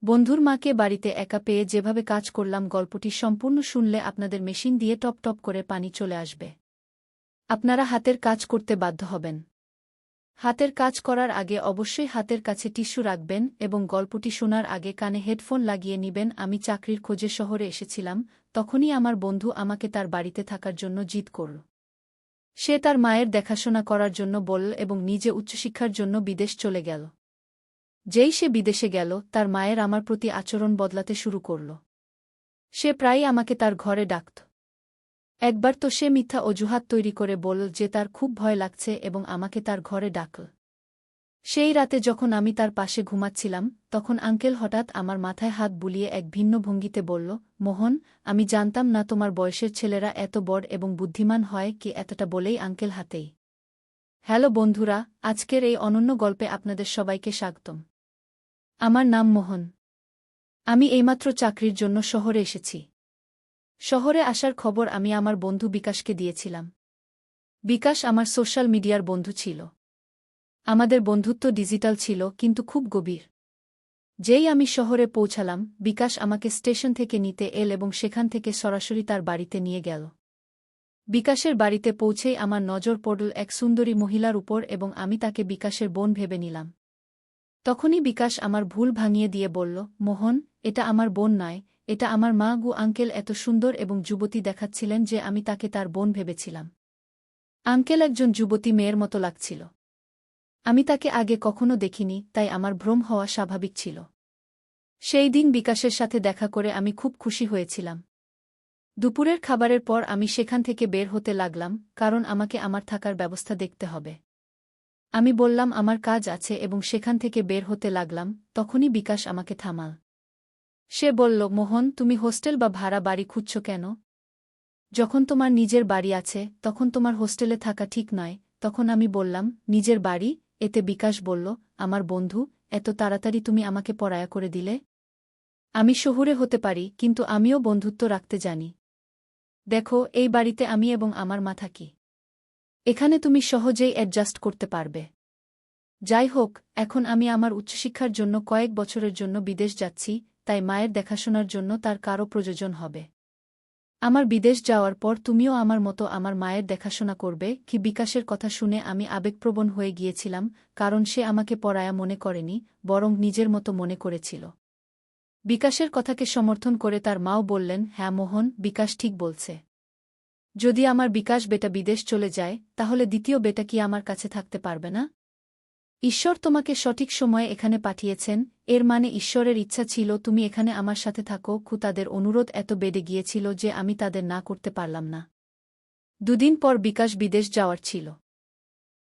বন্ধুর মাকে বাড়িতে একা পেয়ে যেভাবে কাজ করলাম গল্পটি সম্পূর্ণ শুনলে আপনাদের মেশিন দিয়ে টপ টপ করে পানি চলে আসবে। আপনারা হাতের কাজ করতে বাধ্য হবেন। হাতের কাজ করার আগে অবশ্যই হাতের কাছে টিস্যু রাখবেন এবং গল্পটি শোনার আগে কানে হেডফোন লাগিয়ে নিবেন। আমি চাকরির খোঁজে শহরে এসেছিলাম, তখনই আমার বন্ধু আমাকে তার বাড়িতে থাকার জন্য জিদ করল। সে তার মায়ের দেখাশোনা করার জন্য বলল এবং নিজে উচ্চশিক্ষার জন্য বিদেশ চলে গেল। যেই সে বিদেশে গেল, তার মায়ের আমার প্রতি আচরণ বদলাতে শুরু করল। সে প্রায়ই আমাকে তার ঘরে ডাকত। একবার তো সে মিথ্যা অজুহাত তৈরি করে বলল যে তার খুব ভয় লাগছে এবং আমাকে তার ঘরে ডাকল। সেই রাতে যখন আমি তার পাশে ঘুমাচ্ছিলাম, তখন আঙ্কেল হঠাৎ আমার মাথায় হাত বুলিয়ে এক ভিন্ন ভঙ্গিতে বলল, মোহন, আমি জানতাম না তোমার বয়সের ছেলেরা এত বড় এবং বুদ্ধিমান হয় কি। এতটা বলেই আঙ্কেল হাতেই। হ্যালো বন্ধুরা, আজকের এই অনন্য গল্পে আপনাদের সবাইকে স্বাগতম। আমার নাম মোহন। আমি এইমাত্র চাকরির জন্য শহরে এসেছি। শহরে আসার খবর আমি আমার বন্ধু বিকাশকে দিয়েছিলাম। বিকাশ আমার সোশ্যাল মিডিয়ার বন্ধু ছিল। আমাদের বন্ধুত্ব ডিজিটাল ছিল, কিন্তু খুব গভীর। যেই আমি শহরে পৌঁছালাম, বিকাশ আমাকে স্টেশন থেকে নিতে এল এবং সেখান থেকে সরাসরি তার বাড়িতে নিয়ে গেল। বিকাশের বাড়িতে পৌঁছেই আমার নজর পড়ল এক সুন্দরী মহিলার উপর এবং আমি তাকে বিকাশের বোন ভেবে নিলাম। তখনই বিকাশ আমার ভুল ভাঙিয়ে দিয়ে বলল, মোহন, এটা আমার বোন নয়, এটা আমার মা গু। আঙ্কেল এত সুন্দর এবং যুবতী দেখাচ্ছিলেন যে আমি তাকে তার বোন ভেবেছিলাম। আঙ্কেল একজন যুবতী মেয়ের মতো লাগছিল। আমি তাকে আগে কখনো দেখিনি, তাই আমার ভ্রম হওয়া স্বাভাবিক ছিল। সেই দিন বিকাশের সাথে দেখা করে আমি খুব খুশি হয়েছিলাম। দুপুরের খাবারের পর আমি সেখান থেকে বের হতে লাগলাম, কারণ আমাকে আমার থাকার ব্যবস্থা দেখতে হবে। আমি বললাম আমার কাজ আছে এবং সেখান থেকে বের হতে লাগলাম, তখনই বিকাশ আমাকে থামাল। সে বলল, মোহন, তুমি হোস্টেল বা ভাড়া বাড়ি খুঁজছ কেন? যখন তোমার নিজের বাড়ি আছে তখন তোমার হোস্টেলে থাকা ঠিক নয়। তখন আমি বললাম, নিজের বাড়ি? এতে বিকাশ বলল, আমার বন্ধু, এত তাড়াতাড়ি তুমি আমাকে পরায়া করে দিলে? আমি শহুরে হতে পারি, কিন্তু আমিও বন্ধুত্ব রাখতে জানি। দেখো, এই বাড়িতে আমি এবং আমার মা থাকি। এখানে তুমি সহজেই অ্যাডজাস্ট করতে পারবে। যাই হোক, এখন আমি আমার উচ্চশিক্ষার জন্য কয়েক বছরের জন্য বিদেশ যাচ্ছি, তাই মায়ের দেখাশোনার জন্য তার কারও প্রয়োজন হবে। আমার বিদেশ যাওয়ার পর তুমিও আমার মতো আমার মায়ের দেখাশোনা করবে কি? বিকাশের কথা শুনে আমি আবেগপ্রবণ হয়ে গিয়েছিলাম, কারণ সে আমাকে পরায়া মনে করেনি, বরং নিজের মতো মনে করেছিল। বিকাশের কথাকে সমর্থন করে তার মাও বললেন, হ্যাঁ মোহন, বিকাশ ঠিক বলছে। যদি আমার বিকাশ বেটা বিদেশ চলে যায়, তাহলে দ্বিতীয় বেটা কি আমার কাছে থাকতে পারবে না? ঈশ্বর তোমাকে সঠিক সময়ে এখানে পাঠিয়েছেন, এর মানে ঈশ্বরের ইচ্ছা ছিল তুমি এখানে আমার সাথে থাকো। তাদের অনুরোধ এত বেড়ে গিয়েছিল যে আমি তাদের না করতে পারলাম না। দুদিন পর বিকাশ বিদেশ যাওয়ার ছিল।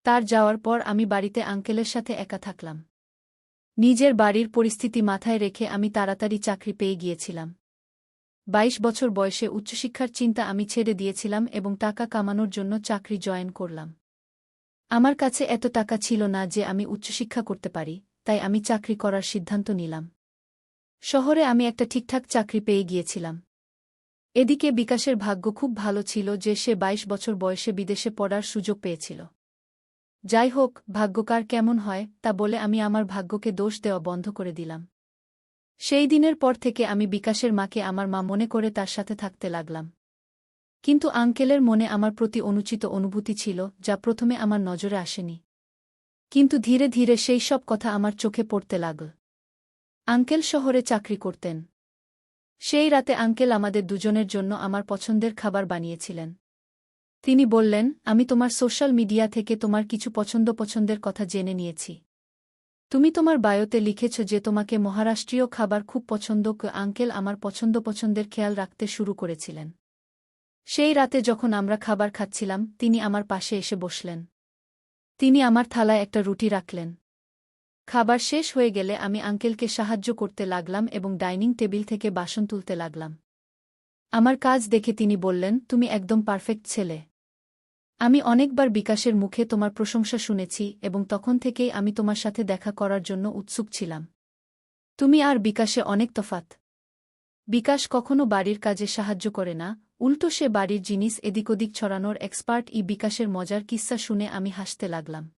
তার যাওয়ার পর আমি বাড়িতে আঙ্কেলের সাথে একা থাকলাম। নিজের বাড়ির পরিস্থিতি মাথায় রেখে আমি তাড়াতাড়ি চাকরি পেয়ে গিয়েছিলাম। 22 বছর বয়সে উচ্চশিক্ষার চিন্তা আমি ছেড়ে দিয়েছিলাম এবং টাকা কামানোর জন্য চাকরি জয়েন করলাম। আমার কাছে এত টাকা ছিল না যে আমি উচ্চশিক্ষা করতে পারি, তাই আমি চাকরি করার সিদ্ধান্ত নিলাম। শহরে আমি একটা ঠিকঠাক চাকরি পেয়ে গিয়েছিলাম। এদিকে বিকাশের ভাগ্য খুব ভালো ছিল যে সে 22 বছর বয়সে বিদেশে পড়ার সুযোগ পেয়েছিল। যাই হোক, ভাগ্য কার কেমন হয় তা বলে আমি আমার ভাগ্যকে দোষ দেওয়া বন্ধ করে দিলাম। সেই দিনের পর থেকে আমি বিকাশের মাকে আমার মা মনে করে তার সাথে থাকতে লাগলাম। কিন্তু আঙ্কেলের মনে আমার প্রতি অনুচিত অনুভূতি ছিল, যা প্রথমে আমার নজরে আসেনি। কিন্তু ধীরে ধীরে সেই সব কথা আমার চোখে পড়তে লাগল। আঙ্কেল শহরে চাকরি করতেন। সেই রাতে আঙ্কেল আমাদের দুজনের জন্য আমার পছন্দের খাবার বানিয়েছিলেন। তিনি বললেন, আমি তোমার সোশ্যাল মিডিয়া থেকে তোমার কিছু পছন্দের কথা জেনে নিয়েছি। তুমি তোমার বায়োতে লিখেছ যে তোমাকে মহারাষ্ট্রীয় খাবার খুব পছন্দ। আঙ্কেল আমার পছন্দের খেয়াল রাখতে শুরু করেছিলেন। সেই রাতে যখন আমরা খাবার খাচ্ছিলাম, তিনি আমার পাশে এসে বসলেন। তিনি আমার থালায় একটা রুটি রাখলেন। খাবার শেষ হয়ে গেলে আমি আঙ্কেলকে সাহায্য করতে লাগলাম এবং ডাইনিং টেবিল থেকে বাসন তুলতে লাগলাম। আমার কাজ দেখে তিনি বললেন, তুমি একদম পারফেক্ট ছেলে। আমি অনেকবার বিকাশের মুখে তোমার প্রশংসা শুনেছি এবং তখন থেকেই আমি তোমার সাথে দেখা করার জন্য উৎসুক ছিলাম। তুমি আর বিকাশে অনেক তফাৎ। বিকাশ কখনো বাড়ির কাজে সাহায্য করে না, উল্টো সে বাড়ির জিনিস এদিক ওদিক ছড়ানোর এক্সপার্ট। বিকাশের মজার কিস্সা শুনে আমি হাসতে লাগলাম।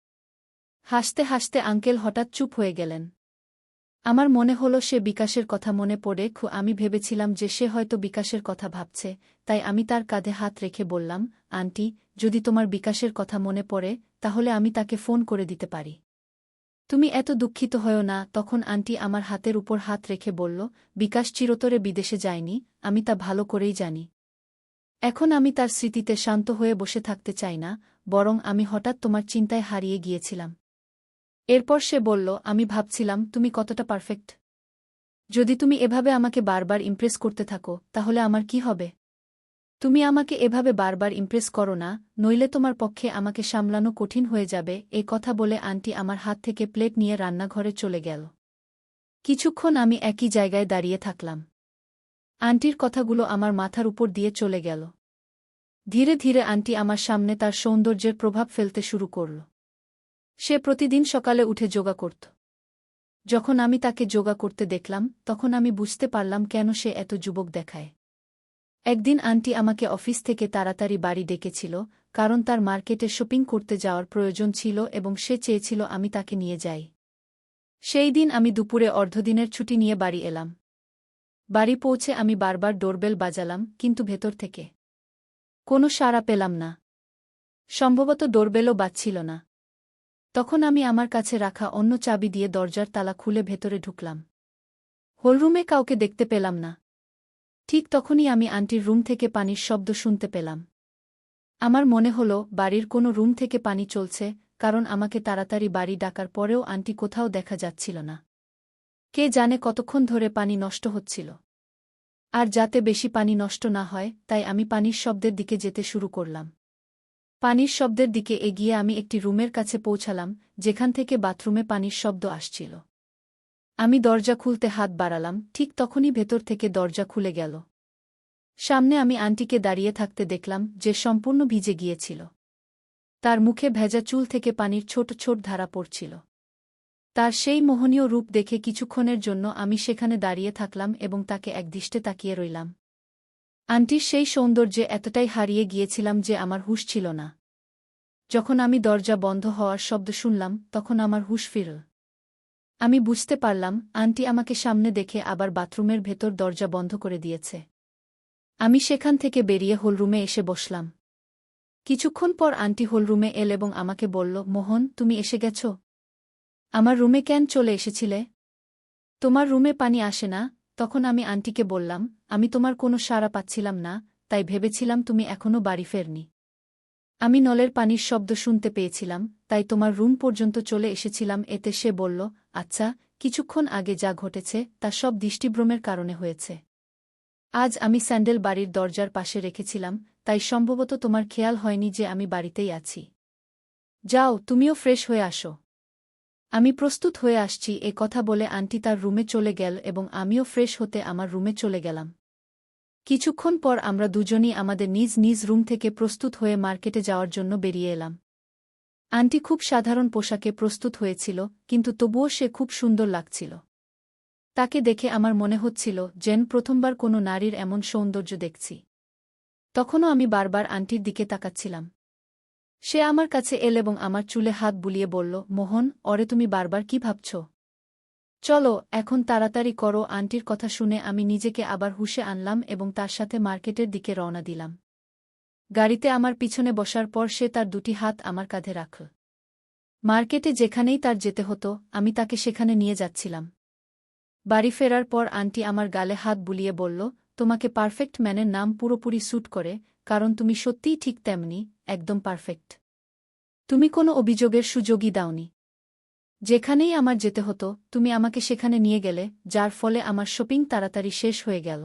হাসতে হাসতে আঙ্কেল হঠাৎ চুপ হয়ে গেলেন। আমার মনে হলো সে বিকাশের কথা মনে পড়ে আমি ভেবেছিলাম যে সে হয়তো বিকাশের কথা ভাবছে, তাই আমি তার কাঁধে হাত রেখে বললাম, আন্টি, যদি তোমার বিকাশের কথা মনে পড়ে তাহলে আমি তাকে ফোন করে দিতে পারি। তুমি এত দুঃখিত হয়ো না। তখন আন্টি আমার হাতের উপর হাত রেখে বলল, বিকাশ চিরতরে বিদেশে যায়নি, আমি তা ভালো করেই জানি। এখন আমি তার স্মৃতিতে শান্ত হয়ে বসে থাকতে চাই না, বরং আমি হঠাৎ তোমার চিন্তায় হারিয়ে গিয়েছিলাম। এরপর সে বলল, আমি ভাবছিলাম তুমি কতটা পারফেক্ট। যদি তুমি এভাবে আমাকে বারবার ইমপ্রেস করতে থাকো তাহলে আমার কি হবে? তুমি আমাকে এভাবে বারবার ইমপ্রেস করো না, নইলে তোমার পক্ষে আমাকে সামলানো কঠিন হয়ে যাবে। এ কথা বলে আন্টি আমার হাত থেকে প্লেট নিয়ে রান্নাঘরে চলে গেল। কিছুক্ষণ আমি একই জায়গায় দাঁড়িয়ে থাকলাম। আন্টির কথাগুলো আমার মাথার উপর দিয়ে চলে গেল। ধীরে ধীরে আন্টি আমার সামনে তার সৌন্দর্যের প্রভাব ফেলতে শুরু করল। সে প্রতিদিন সকালে উঠে যোগা করত। যখন আমি তাকে যোগা করতে দেখলাম তখন আমি বুঝতে পারলাম কেন সে এত যুবক দেখায়। একদিন আন্টি আমাকে অফিস থেকে তাড়াতাড়ি বাড়ি ডেকেছিল, কারণ তার মার্কেটে শপিং করতে যাওয়ার প্রয়োজন ছিল এবং সে চেয়েছিল আমি তাকে নিয়ে যাই। সেই দিন আমি দুপুরে অর্ধদিনের ছুটি নিয়ে বাড়ি এলাম। বাড়ি পৌঁছে আমি বারবার ডোরবেল বাজালাম, কিন্তু ভেতর থেকে কোনো সাড়া পেলাম না। সম্ভবত ডোরবেলও বাজছিল না। তখন আমি আমার কাছে রাখা অন্য চাবি দিয়ে দরজার তালা খুলে ভেতরে ঢুকলাম। হলরুমে কাউকে দেখতে পেলাম না। ঠিক তখনই আমি আন্টির রুম থেকে পানির শব্দ শুনতে পেলাম। আমার মনে হল বাড়ির কোনো রুম থেকে পানি চলছে, কারণ আমাকে তাড়াতাড়ি বাড়ি ডাকার পরেও আন্টি কোথাও দেখা যাচ্ছিল না। কে জানে কতক্ষণ ধরে পানি নষ্ট হচ্ছিল। আর যাতে বেশি পানি নষ্ট না হয় তাই আমি পানির শব্দের দিকে যেতে শুরু করলাম। পানির শব্দের দিকে এগিয়ে আমি একটি রুমের কাছে পৌঁছালাম, যেখান থেকে বাথরুমে পানির শব্দ আসছিল। আমি দরজা খুলতে হাত বাড়ালাম, ঠিক তখনই ভেতর থেকে দরজা খুলে গেল। সামনে আমি আন্টিকে দাঁড়িয়ে থাকতে দেখলাম, যে সম্পূর্ণ ভিজে গিয়েছিল। তার মুখে ভেজা চুল থেকে পানির ছোট ছোট ধারা পড়ছিল। তার সেই মোহনীয় রূপ দেখে কিছুক্ষণের জন্য আমি সেখানে দাঁড়িয়ে থাকলাম এবং তাকে একদৃষ্টে তাকিয়ে রইলাম। আন্টির সেই সৌন্দর্যে এতটাই হারিয়ে গিয়েছিলাম যে আমার হুঁশ ছিল না। যখন আমি দরজা বন্ধ হওয়ার শব্দ শুনলাম তখন আমার হুঁশ ফিরল। আমি বুঝতে পারলাম আন্টি আমাকে সামনে দেখে আবার বাথরুমের ভেতর দরজা বন্ধ করে দিয়েছে। আমি সেখান থেকে বেরিয়ে হলরুমে এসে বসলাম। কিছুক্ষণ পর আন্টি হলরুমে এল এবং আমাকে বলল, মোহন, তুমি এসে গেছ? আমার রুমে কেন চলে এসেছিলে? তোমার রুমে পানি আসে না? তখন আমি আন্টিকে বললাম, আমি তোমার কোনো সাড়া পাচ্ছিলাম না, তাই ভেবেছিলাম তুমি এখনও বাড়ি ফেরনি। আমি নলের পানির শব্দ শুনতে পেয়েছিলাম, তাই তোমার রুম পর্যন্ত চলে এসেছিলাম। এতে সে বলল, আচ্ছা, কিছুক্ষণ আগে যা ঘটেছে তা সব দৃষ্টিভ্রমের কারণে হয়েছে। আজ আমি স্যান্ডেল বাড়ির দরজার পাশে রেখেছিলাম, তাই সম্ভবত তোমার খেয়াল হয়নি যে আমি বাড়িতেই আছি। যাও, তুমিও ফ্রেশ হয়ে আসো। আমি প্রস্তুত হয়ে আসছি। এ কথা বলে আন্টি তার রুমে চলে গেল এবং আমিও ফ্রেশ হতে আমার রুমে চলে গেলাম। কিছুক্ষণ পর আমরা দুজনই আমাদের নিজ নিজ রুম থেকে প্রস্তুত হয়ে মার্কেটে যাওয়ার জন্য বেরিয়ে এলাম। আন্টি খুব সাধারণ পোশাকে প্রস্তুত হয়েছিল, কিন্তু তবুও সে খুব সুন্দর লাগছিল। তাকে দেখে আমার মনে হচ্ছিল যেন প্রথমবার কোনো নারীর এমন সৌন্দর্য দেখছি। তখনও আমি বারবার আন্টির দিকে তাকাচ্ছিলাম। সে আমার কাছে এল এবং আমার চুলে হাত বুলিয়ে বলল, মোহন, ওরে তুমি বারবার কি ভাবছ? চলো, এখন তাড়াতাড়ি করো। আন্টির কথা শুনে আমি নিজেকে আবার হুঁশে আনলাম এবং তার সাথে মার্কেটের দিকে রওনা দিলাম। গাড়িতে আমার পিছনে বসার পর সে তার দুটি হাত আমার কাঁধে রাখল। মার্কেটে যেখানেই তার যেতে হতো আমি তাকে সেখানে নিয়ে যাচ্ছিলাম। বাড়ি ফেরার পর আন্টি আমার গালে হাত বুলিয়ে বলল, তোমাকে পারফেক্ট ম্যানের নাম পুরোপুরি স্যুট করে, কারণ তুমি সত্যিই ঠিক তেমনি, একদম পারফেক্ট। তুমি কোনো অভিযোগের সুযোগই দাওনি। যেখানেই আমার যেতে হতো তুমি আমাকে সেখানে নিয়ে গেলে, যার ফলে আমার শপিং তাড়াতাড়ি শেষ হয়ে গেল।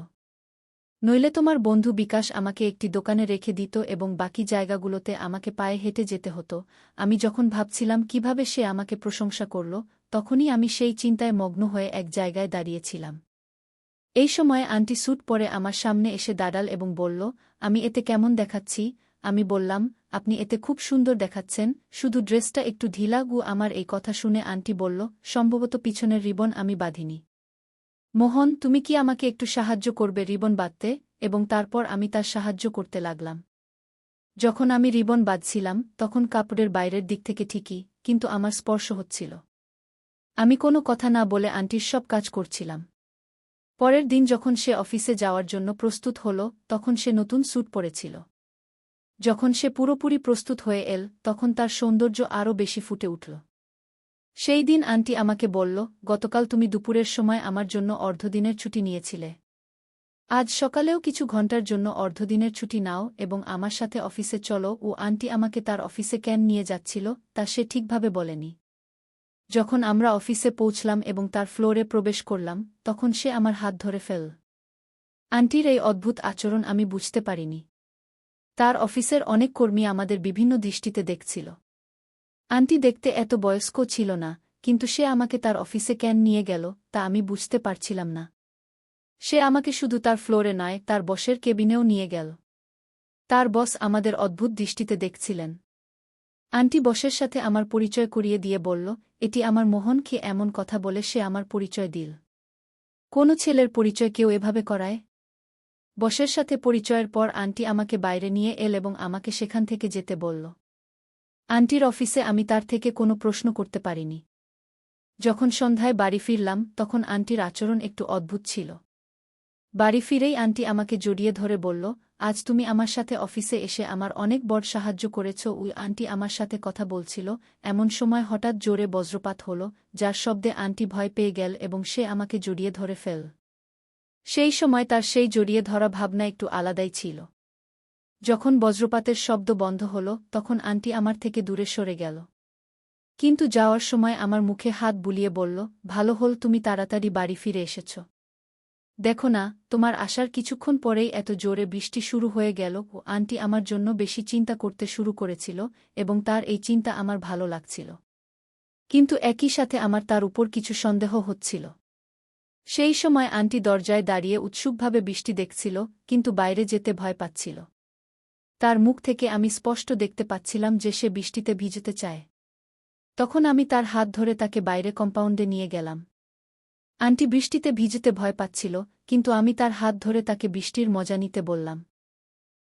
নইলে তোমার বন্ধু বিকাশ আমাকে একটি দোকানে রেখে দিত এবং বাকি জায়গাগুলোতে আমাকে পায়ে হেঁটে যেতে হতো। আমি যখন ভাবছিলাম কিভাবে সে আমাকে প্রশংসা করল, তখনই আমি সেই চিন্তায় মগ্ন হয়ে এক জায়গায় দাঁড়িয়েছিলাম। এই সময় আন্টি স্যুট পরে আমার সামনে এসে দাঁড়াল এবং বলল, আমি এতে কেমন দেখাচ্ছি? আমি বললাম, আপনি এতে খুব সুন্দর দেখাচ্ছেন, শুধু ড্রেসটা একটু ঢিলা। আমার এই কথা শুনে আন্টি বলল, সম্ভবত পিছনের রিবন আমি বাঁধিনি। মোহন, তুমি কি আমাকে একটু সাহায্য করবে রিবন বাঁধতে? এবং তারপর আমি তার সাহায্য করতে লাগলাম। যখন আমি রিবন বাঁধছিলাম তখন কাপড়ের বাইরের দিক থেকে ঠিকই, কিন্তু আমার স্পর্শ হচ্ছিল। আমি কোনো কথা না বলে আন্টির সব কাজ করছিলাম। পরের দিন যখন সে অফিসে যাওয়ার জন্য প্রস্তুত হল, তখন সে নতুন স্যুট পরেছিল। যখন সে পুরোপুরি প্রস্তুত হয়ে এল, তখন তার সৌন্দর্য আরও বেশি ফুটে উঠল। সেই দিন আন্টি আমাকে বলল, গতকাল তুমি দুপুরের সময় আমার জন্য অর্ধদিনের ছুটি নিয়েছিলে। আজ সকালেও কিছু ঘন্টার জন্য অর্ধদিনের ছুটি নাও এবং আমার সাথে অফিসে চলো। ও আন্টি আমাকে তার অফিসে কেন নিয়ে যাচ্ছিল তা সে ঠিকভাবে বলেনি। যখন আমরা অফিসে পৌঁছলাম এবং তার ফ্লোরে প্রবেশ করলাম, তখন সে আমার হাত ধরে ফেল। আন্টির এই অদ্ভুত আচরণ আমি বুঝতে পারিনি। তার অফিসের অনেক কর্মী আমাদের বিভিন্ন দৃষ্টিতে দেখছিল। আন্টি দেখতে এত বয়স্ক ছিল না, কিন্তু সে আমাকে তার অফিসে কেন নিয়ে গেল তা আমি বুঝতে পারছিলাম না। সে আমাকে শুধু তার ফ্লোরে নয়, তার বসের কেবিনেও নিয়ে গেল। তার বস আমাদের অদ্ভুত দৃষ্টিতে দেখছিলেন। আন্টি বসের সাথে আমার পরিচয় করিয়ে দিয়ে বলল, এটি আমার মোহন। কি এমন কথা বলে সে আমার পরিচয় দিল? কোনো ছেলের পরিচয় কেউ এভাবে করায়? বসের সাথে পরিচয়ের পর আন্টি আমাকে বাইরে নিয়ে এল এবং আমাকে সেখান থেকে যেতে বলল। আন্টির অফিসে আমি তার থেকে কোনো প্রশ্ন করতে পারিনি। যখন সন্ধ্যায় বাড়ি ফিরলাম, তখন আন্টির আচরণ একটু অদ্ভুত ছিল। বাড়ি ফিরেই আন্টি আমাকে জড়িয়ে ধরে বলল, আজ তুমি আমার সাথে অফিসে এসে আমার অনেক বড় সাহায্য করেছ। ওই আন্টি আমার সাথে কথা বলছিল, এমন সময় হঠাৎ জোরে বজ্রপাত হল, যার শব্দে আন্টি ভয় পেয়ে গেল এবং সে আমাকে জড়িয়ে ধরে ফেল। সেই সময় তার সেই জড়িয়ে ধরা ভাবনা একটু আলাদাই ছিল। যখন বজ্রপাতের শব্দ বন্ধ হল, তখন আন্টি আমার থেকে দূরে সরে গেল। কিন্তু যাওয়ার সময় আমার মুখে হাত বুলিয়ে বলল, ভালো হল তুমি তাড়াতাড়ি বাড়ি ফিরে এসেছ। দেখো না, তোমার আসার কিছুক্ষণ পরেই এত জোরে বৃষ্টি শুরু হয়ে গেল। ও আন্টি আমার জন্য বেশি চিন্তা করতে শুরু করেছিল এবং তার এই চিন্তা আমার ভালো লাগছিল। কিন্তু একই সাথে আমার তার উপর কিছু সন্দেহ হচ্ছিল। সেই সময় আন্টি দরজায় দাঁড়িয়ে উৎসুকভাবে বৃষ্টি দেখছিল, কিন্তু বাইরে যেতে ভয় পাচ্ছিল। তার মুখ থেকে আমি স্পষ্ট দেখতে পাচ্ছিলাম যে সে বৃষ্টিতে ভিজতে চায়। তখন আমি তার হাত ধরে তাকে বাইরে কম্পাউন্ডে নিয়ে গেলাম। আন্টি বৃষ্টিতে ভিজতে ভয় পাচ্ছিল, কিন্তু আমি তার হাত ধরে তাকে বৃষ্টির মজা নিতে বললাম।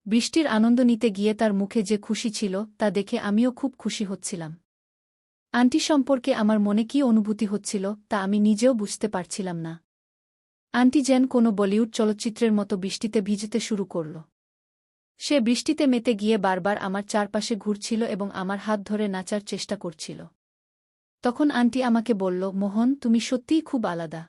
বৃষ্টির আনন্দ নিতে গিয়ে তার মুখে যে খুশি ছিল তা দেখে আমিও খুব খুশি হচ্ছিলাম। আন্টি সম্পর্কে আমার মনে কী অনুভূতি হচ্ছিল তা আমি নিজেও বুঝতে পারছিলাম না। আন্টি যেন কোনো বলিউড চলচ্চিত্রের মতো বৃষ্টিতে ভিজতে শুরু করল। সে বৃষ্টিতে মেতে গিয়ে বারবার আমার চারপাশে ঘুরছিল এবং আমার হাত ধরে নাচার চেষ্টা করছিল। তখন আন্টি আমাকে বলল, মোহন, তুমি সত্যিই খুব আলাদা।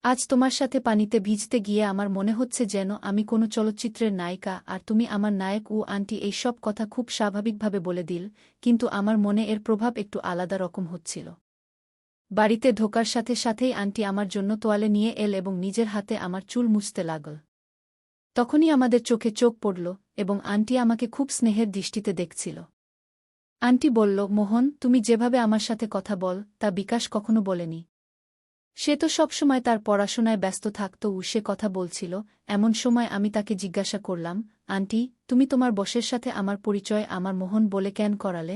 আজ তোমার সাথে পানিতে ভিজতে গিয়ে আমার মনে হচ্ছে যেন আমি কোনো চলচ্চিত্রের নায়িকা আর তুমি আমার নায়ক। ও আন্টি এই সব কথা খুব স্বাভাবিকভাবে বলে দিল, কিন্তু আমার মনে এর প্রভাব একটু আলাদা রকম হচ্ছিল। বাড়িতে ঢোকার সাথে সাথেই আন্টি আমার জন্য তোয়ালে নিয়ে এল এবং নিজের হাতে আমার চুল মুছতে লাগল। তখনই আমাদের চোখে চোখ পড়ল এবং আন্টি আমাকে খুব স্নেহের দৃষ্টিতে দেখছিল। আন্টি বলল, মোহন, তুমি যেভাবে আমার সাথে কথা বল তা বিকাশ কখনো বলেনি। সে তো সবসময় তার পড়াশোনায় ব্যস্ত থাকত। সে কথা বলছিল। এমন সময় আমি তাকে জিজ্ঞাসা করলাম, আন্টি, তুমি তোমার বসের সাথে আমার পরিচয় আমার মোহন বলে কেন করালে?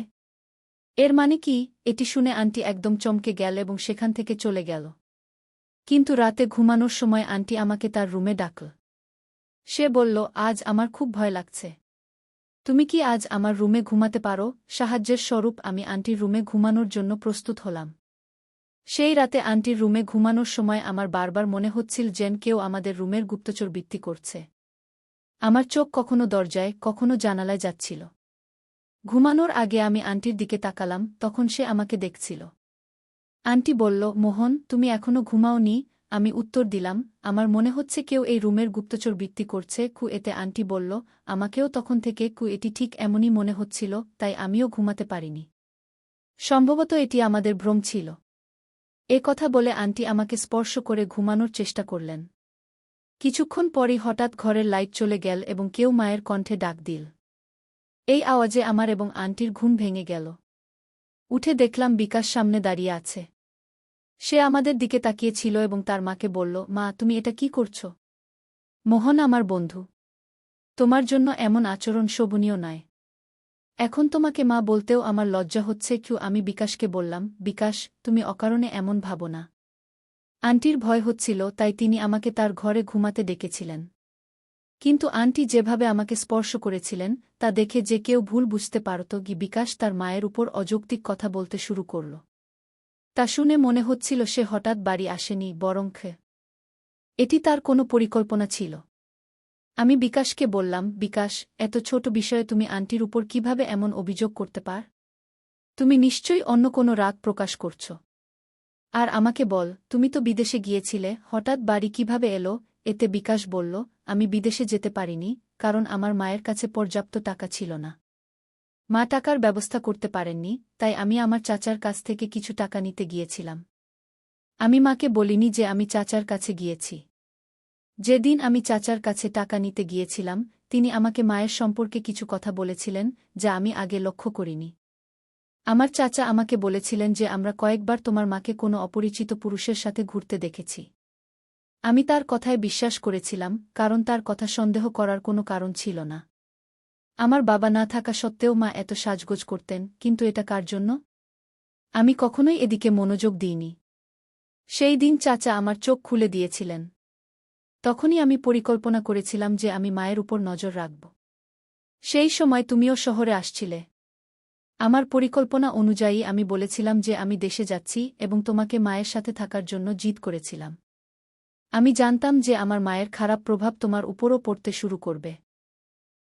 এর মানে কি? এটি শুনে আন্টি একদম চমকে গেল এবং সেখান থেকে চলে গেল। কিন্তু রাতে ঘুমানোর সময় আন্টি আমাকে তার রুমে ডাকল। সে বলল, আজ আমার খুব ভয় লাগছে। তুমি কি আজ আমার রুমে ঘুমাতে পারো? সাহায্যের স্বরূপ আমি আন্টির রুমে ঘুমানোর জন্য প্রস্তুত হলাম। সেই রাতে আন্টির রুমে ঘুমানোর সময় আমার বারবার মনে হচ্ছিল যেন কেউ আমাদের রুমের গুপ্তচরবৃত্তি করছে। আমার চোখ কখনো দরজায়, কখনো জানালায় যাচ্ছিল। ঘুমানোর আগে আমি আন্টির দিকে তাকালাম, তখন সে আমাকে দেখছিল। আন্টি বলল, মোহন, তুমি এখনো ঘুমাওনি? আমি উত্তর দিলাম, আমার মনে হচ্ছে কেউ এই রুমের গুপ্তচরবৃত্তি করছে। এতে আন্টি বলল, আমাকেও তখন থেকে এটি ঠিক এমনই মনে হচ্ছিল, তাই আমিও ঘুমাতে পারিনি। সম্ভবত এটি আমাদের ভ্রম ছিল। এ কথা বলে আন্টি আমাকে স্পর্শ করে ঘুমানোর চেষ্টা করলেন। কিছুক্ষণ পরই হঠাৎ ঘরের লাইট চলে গেল এবং কেউ মায়ের কণ্ঠে ডাক দিল। এই আওয়াজে আমার এবং আন্টির ঘুম ভেঙে গেল। উঠে দেখলাম বিকাশ সামনে দাঁড়িয়ে আছে। সে আমাদের দিকে তাকিয়েছিল এবং তার মাকে বলল, মা, তুমি এটা কি করছ? মোহন আমার বন্ধু। তোমার জন্য এমন আচরণ শোভনীয় নয়। এখন তোমাকে মা বলতেও আমার লজ্জা হচ্ছে। আমি বিকাশকে বললাম, বিকাশ, তুমি অকারণে এমন ভাবো না। আন্টির ভয় হচ্ছিল, তাই তিনি আমাকে তার ঘরে ঘুমাতে ডেকেছিলেন। কিন্তু আন্টি যেভাবে আমাকে স্পর্শ করেছিলেন তা দেখে যে কেউ ভুল বুঝতে পারত। বিকাশ তার মায়ের উপর অযৌক্তিক কথা বলতে শুরু করল। তা শুনে মনে হচ্ছিল সে হঠাৎ বাড়ি আসেনি, বরং এটি তার কোনো পরিকল্পনা ছিল। আমি বিকাশকে বললাম, বিকাশ, এত ছোট বিষয়ে তুমি আন্টির উপর কিভাবে এমন অভিযোগ করতে পার? তুমি নিশ্চয়ই অন্য কোনো রাগ প্রকাশ করছ। আর আমাকে বল, তুমি তো বিদেশে গিয়েছিলে, হঠাৎ বাড়ি কিভাবে এলো? এতে বিকাশ বলল, আমি বিদেশে যেতে পারিনি, কারণ আমার মায়ের কাছে পর্যাপ্ত টাকা ছিল না। মা টাকার ব্যবস্থা করতে পারেননি, তাই আমি আমার চাচার কাছ থেকে কিছু টাকা নিতে গিয়েছিলাম। আমি মাকে বলিনি যে আমি চাচার কাছে গিয়েছি। যেদিন আমি চাচার কাছে টাকা নিতে গিয়েছিলাম, তিনি আমাকে মায়ের সম্পর্কে কিছু কথা বলেছিলেন, যা আমি আগে লক্ষ্য করিনি। আমার চাচা আমাকে বলেছিলেন যে আমরা কয়েকবার তোমার মাকে কোনো অপরিচিত পুরুষের সাথে ঘুরতে দেখেছি। আমি তার কথায় বিশ্বাস করেছিলাম, কারণ তার কথা সন্দেহ করার কোনো কারণ ছিল না। আমার বাবা না থাকা সত্ত্বেও মা এত সাজগোজ করতেন, কিন্তু এটা কার জন্য? আমি কখনোই এদিকে মনোযোগ দিইনি। সেই দিন চাচা আমার চোখ খুলে দিয়েছিলেন। তখনই আমি পরিকল্পনা করেছিলাম যে আমি মায়ের উপর নজর রাখব। সেই সময় তুমিও শহরে আসছিলে। আমার পরিকল্পনা অনুযায়ী আমি বলেছিলাম যে আমি দেশে যাচ্ছি এবং তোমাকে মায়ের সাথে থাকার জন্য জিদ করেছিলাম। আমি জানতাম যে আমার মায়ের খারাপ প্রভাব তোমার উপরও পড়তে শুরু করবে।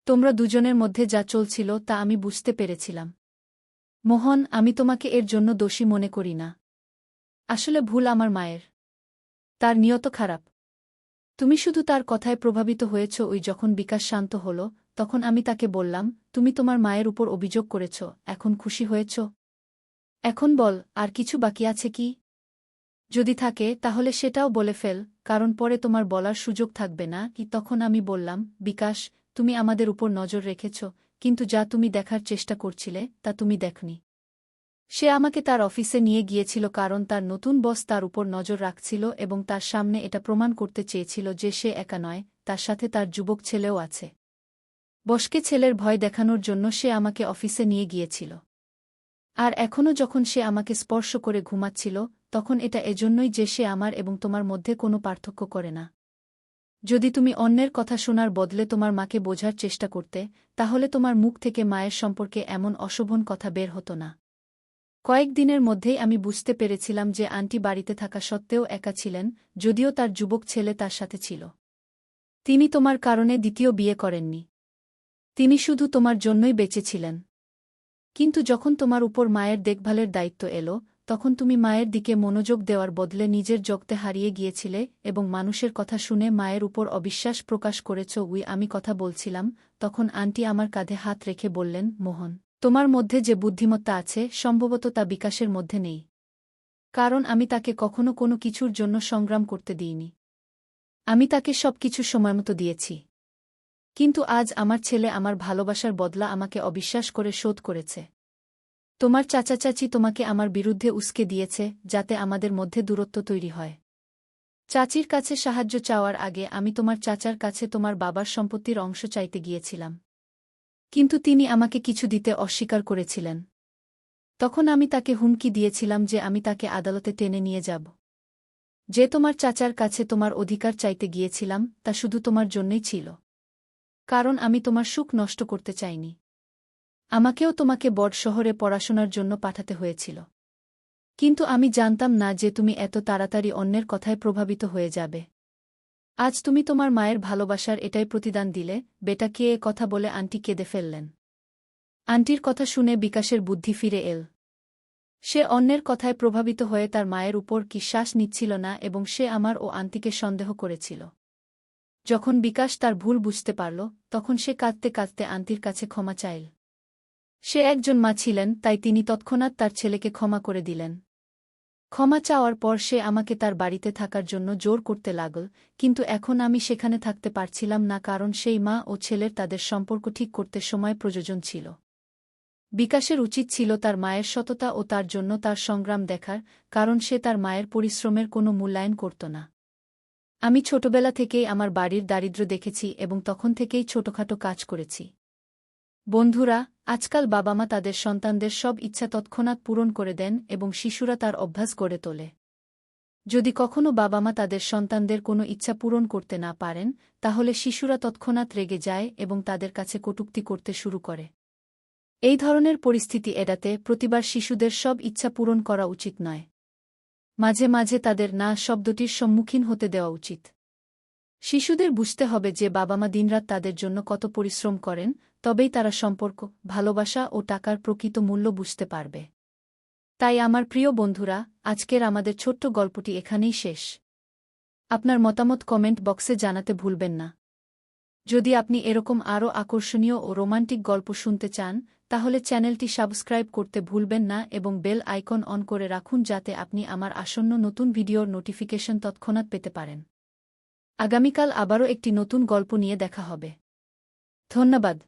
তোমরা দুজনের মধ্যে যা চলছিল তা আমি বুঝতে পেরেছিলাম। মোহন, আমি তোমাকে এর জন্য দোষী মনে করি না। আসলে ভুল আমার মায়ের। তার নিয়ত খারাপ। তুমি শুধু তার কথায় প্রভাবিত হয়েছ। যখন বিকাশ শান্ত হল, তখন আমি তাকে বললাম, তুমি তোমার মায়ের উপর অভিযোগ করেছ, এখন খুশি হয়েছ? এখন বল, আর কিছু বাকি আছে কি? যদি থাকে তাহলে সেটাও বলে ফেল, কারণ পরে তোমার বলার সুযোগ থাকবে না। তখন আমি বললাম, বিকাশ, তুমি আমাদের উপর নজর রেখেছ, কিন্তু যা তুমি দেখার চেষ্টা করছিলে তা তুমি দেখনি। সে আমাকে তার অফিসে নিয়ে গিয়েছিল কারণ তার নতুন বস তার উপর নজর রাখছিল এবং তার সামনে এটা প্রমাণ করতে চেয়েছিল যে সে একা নয়, তার সাথে তার যুবক ছেলেও আছে। বসকে ছেলের ভয় দেখানোর জন্য সে আমাকে অফিসে নিয়ে গিয়েছিল। আর এখনও যখন সে আমাকে স্পর্শ করে ঘুমাচ্ছিল, তখন এটা এজন্যই যে সে আমার এবং তোমার মধ্যে কোনো পার্থক্য করে না। যদি তুমি অন্যের কথা শোনার বদলে তোমার মাকে বোঝার চেষ্টা করতে, তাহলে তোমার মুখ থেকে মায়ের সম্পর্কে এমন অশোভন কথা বের হতো না। কয়েকদিনের মধ্যেই আমি বুঝতে পেরেছিলাম যে আন্টি বাড়িতে থাকা সত্ত্বেও একা ছিলেন, যদিও তার যুবক ছেলে তার সাথে ছিল। তিনি তোমার কারণে দ্বিতীয় বিয়ে করেননি। তিনি শুধু তোমার জন্যই বেঁচে ছিলেন। কিন্তু যখন তোমার উপর মায়ের দেখভালের দায়িত্ব এলো, তখন তুমি মায়ের দিকে মনোযোগ দেওয়ার বদলে নিজের জগতে হারিয়ে গিয়েছিলে এবং মানুষের কথা শুনে মায়ের উপর অবিশ্বাস প্রকাশ করেছ। আমি কথা বলছিলাম, তখন আন্টি আমার কাঁধে হাত রেখে বললেন, মোহন, তোমার মধ্যে যে বুদ্ধিমত্তা আছে সম্ভবত তা বিকাশের মধ্যে নেই। কারণ আমি তাকে কখনো কোনো কিছুর জন্য সংগ্রাম করতে দিইনি। আমি তাকে সবকিছু সময়মতো দিয়েছি। কিন্তু আজ আমার ছেলে আমার ভালোবাসার বদলা আমাকে অবিশ্বাস করে শোধ করেছে। তোমার চাচা চাচি তোমাকে আমার বিরুদ্ধে উস্কে দিয়েছে, যাতে আমাদের মধ্যে দূরত্ব তৈরি হয়। চাচির কাছে সাহায্য চাওয়ার আগে আমি তোমার চাচার কাছে তোমার বাবার সম্পত্তির অংশ চাইতে গিয়েছিলাম। কিন্তু তিনি আমাকে কিছু দিতে অস্বীকার করেছিলেন। তখন আমি তাকে হুমকি দিয়েছিলাম যে আমি তাকে আদালতে টেনে নিয়ে যাব। যে তোমার চাচার কাছে তোমার অধিকার চাইতে গিয়েছিলাম তা শুধু তোমার জন্যই ছিল। কারণ আমি তোমার সুখ নষ্ট করতে চাইনি। আমাকেও তোমাকে বড় শহরে পড়াশোনার জন্য পাঠাতে হয়েছিল। কিন্তু আমি জানতাম না যে তুমি এত তাড়াতাড়ি অন্যের কথায় প্রভাবিত হয়ে যাবে। আজ তুমি তোমার মায়ের ভালোবাসার এটাই প্রতিদান দিলে। বেটাকে এ কথা বলে আন্টি কেঁদে ফেললেন। আন্টির কথা শুনে বিকাশের বুদ্ধি ফিরে এল। সে অন্যের কথায় প্রভাবিত হয়ে তার মায়ের উপর কি শ্বাস নিচ্ছিল না এবং সে আমার ও আন্টিকে সন্দেহ করেছিল। যখন বিকাশ তার ভুল বুঝতে পারল, তখন সে কাঁদতে কাঁদতে আন্টির কাছে ক্ষমা চাইল। সে একজন মা ছিলেন, তাই তিনি তৎক্ষণাৎ তার ছেলেকে ক্ষমা করে দিলেন। ক্ষমা চাওয়ার পর সে আমাকে তার বাড়িতে থাকার জন্য জোর করতে লাগল, কিন্তু এখন আমি সেখানে থাকতে পারছিলাম না কারণ সেই মা ও ছেলের তাদের সম্পর্ক ঠিক করতে সময় প্রয়োজন ছিল। বিকাশের উচিত ছিল তার মায়ের সততা ও তার জন্য তার সংগ্রাম দেখার, কারণ সে তার মায়ের পরিশ্রমের কোনো মূল্যায়ন করত না। আমি ছোটবেলা থেকেই আমার বাড়ির দারিদ্র্য দেখেছি এবং তখন থেকেই ছোটখাটো কাজ করেছি। বন্ধুরা, আজকাল বাবা-মা তাদের সন্তানদের সব ইচ্ছা তৎক্ষণাৎ পূরণ করে দেন এবং শিশুরা তার অভ্যাস গড়ে তোলে। যদি কখনো বাবা-মা তাদের সন্তানদের কোনো ইচ্ছা পূরণ করতে না পারেন, তাহলে শিশুরা তৎক্ষণাৎ রেগে যায় এবং তাদের কাছে কটূক্তি করতে শুরু করে। এই ধরনের পরিস্থিতি এড়াতে প্রতিবার শিশুদের সব ইচ্ছা পূরণ করা উচিত নয়। মাঝে মাঝে তাদের না শব্দটির সম্মুখীন হতে দেওয়া উচিত। শিশুদের বুঝতে হবে যে বাবা মা দিনরাত তাদের জন্য কত পরিশ্রম করেন, তবেই তারা সম্পর্ক, ভালোবাসা ও টাকার প্রকৃত মূল্য বুঝতে পারবে। তাই আমার প্রিয় বন্ধুরা, আজকের আমাদের ছোট্ট গল্পটি এখানেই শেষ। আপনার মতামত কমেন্ট বক্সে জানাতে ভুলবেন না। যদি আপনি এরকম আরও আকর্ষণীয় ও রোমান্টিক গল্প শুনতে চান, তাহলে চ্যানেলটি সাবস্ক্রাইব করতে ভুলবেন না এবং বেল আইকন অন করে রাখুন যাতে আপনি আমার আসন্ন নতুন ভিডিওর নোটিফিকেশন তৎক্ষণাৎ পেতে পারেন। আগামীকাল আবারও একটি নতুন গল্প নিয়ে দেখা হবে। ধন্যবাদ।